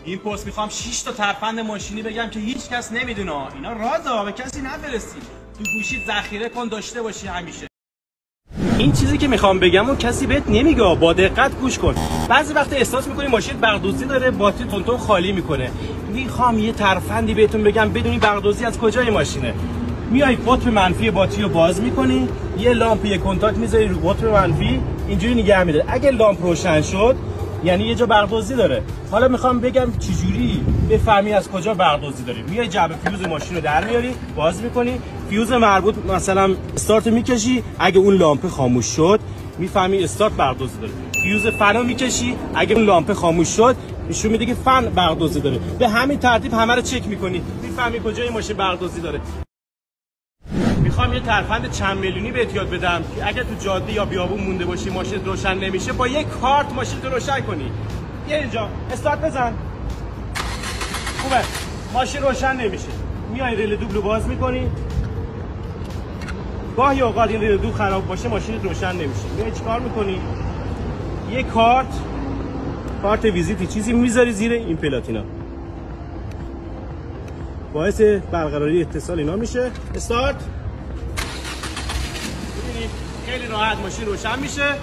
این پست میخوام 6 تا ترفند ماشینی بگم که هیچ کس نمیدونه. اینا رازه، به کسی نفرستید. تو گوشی ذخیره کن داشته باشی همیشه. این چیزی که میخوام بگم و کسی بهت نمیگه، با دقت گوش کن. بعضی وقت احساس میکنی ماشین برق‌دوزی داره، باتری تونتون خالی میکنه. میخوام یه ترفندی بهتون بگم بدونی برق‌دوزی از کجای ماشینه. میای قطب منفی باتری رو باز میکنی، یه لامپ یه کنتاکت میذاری رو قطب منفی، اینجوری نگه میداره. اگه لامپ روشن شد یعنی یه جا برق‌دوزی داره. حالا میخوام بگم چجوری بفهمی از کجا برق‌دوزی داره. میای جعبه فیوز ماشین رو در میاری، باز میکنی، فیوز مربوط مثلا استارت میکشی، اگه اون لامپ خاموش شد میفهمی استارت برق‌دوزی داره. فیوز فنو میکشی، اگه اون لامپ خاموش شد نشون میده که فن برق‌دوزی داره. به همین ترتیب همه رو چک میکنی، میفهمی کجای ماشین برق‌دوزی داره. میخوام یه ترفند چند میلیونی بهت یاد بدم که اگه تو جاده یا بیابون مونده باشی ماشین روشن نمیشه، با یک کارت ماشین رو روشن کنی. بیا اینجا استارت بزن. خوبه، ماشین روشن نمیشه. میای ریل دوبلو باز میکنی. گاهی اوقات این ریل دوبل خراب باشه ماشین روشن نمیشه. میای چیکار میکنی؟ یه کارت ویزیتی چیزی میذاری زیر این پلاتینا، باعث برقراری اتصال اینا میشه. استارت. ببینید خیلی راحت ماشین روشن میشه.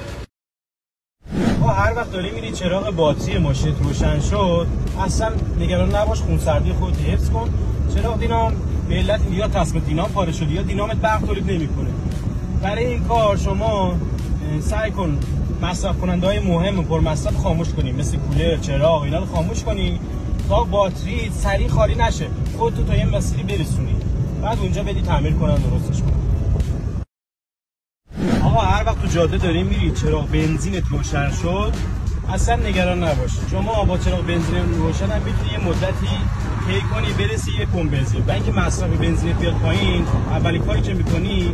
هر وقت داری میری چراغ باتری ماشین روشن شد اصلا نگران نباش، خونسردی خودت حفظ کن. چراغ دینام به علت یا تصمیم دینام پاره شده یا دینامت برق تولید نمیکنه. برای این کار شما سعی کن مصرف کننده های مهم پر مصرف خاموش کنی، مثل کولر، چراغ، اینا رو خاموش کنی تا باتری سریع خالی نشه، خودتو تا یه مسیری برسونی، بعد اونجا بدی تعمیر کنن درستش کن. آقا هر وقت تو جاده داری میری چراغ بنزینت روشن شد اصلا نگران نباش. شما با چراغ بنزین روشن هم میتونی یه مدتی طی کنی برسی یه پمپ بنزین. و اینکه مصرف بنزین بیاد پایین، اولین کاری که میکنی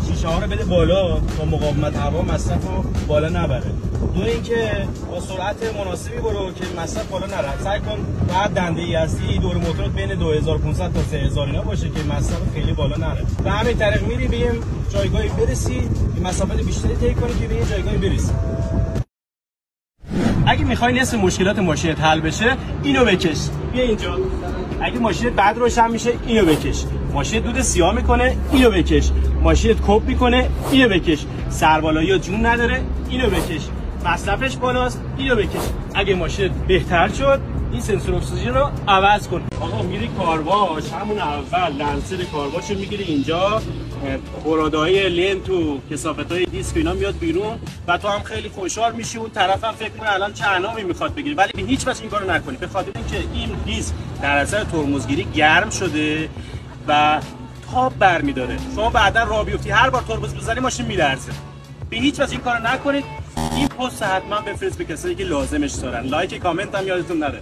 شیشه ها رو بده بالا تا مقاومت هوا مصرف رو بالا نبره. دو اینکه با سرعت مناسبی برو که مصرف بالا نره. سعی کن بعد دنده ای هستی دور موتورت بین 2500 تا 3000 اینا باشه که مصرف خیلی بالا نره. به همین طریق میری به جایگاهی برسی، مسافت بیشتری طی کنی که به یه جایگاهی برسی. اگه میخوای نصف مشکلات ماشینت حل بشه اینو بکش. بیا اینجا. اگه ماشینت بعد روشن میشه اینو بکش. ماشینت دود سیاه میکنه اینو بکش. ماشینت کپ میکنه اینو بکش. سربالایی جون نداره اینو بکش. مصرفش بالاست اینو بکش. اگه ماشینت بهتر شد این سنسور اکسیژن رو عوض کن. آقا میری کارواش، همون اول لنسر کارواش رو میگیری اینجا، برادهای لنت و کثافت‌های دیسک اینا میاد بیرون و تو هم خیلی خوشحال میشی. اون طرف هم فکر کنه الان چه انعامی میخواد بگیره، ولی به هیچ وجه این کارو نکنی، به خاطر اینکه این دیسک در اثر ترمزگیری گرم شده و تاب برمیداره. شما بعدا راه بیفتی هر بار ترمز بزنی ماشین میلرزه. به هیچ وجه این کارو نکنید. این پست حتما بفرست به کسایی که لازمش دارن. لایک کامنت هم یادتون نره.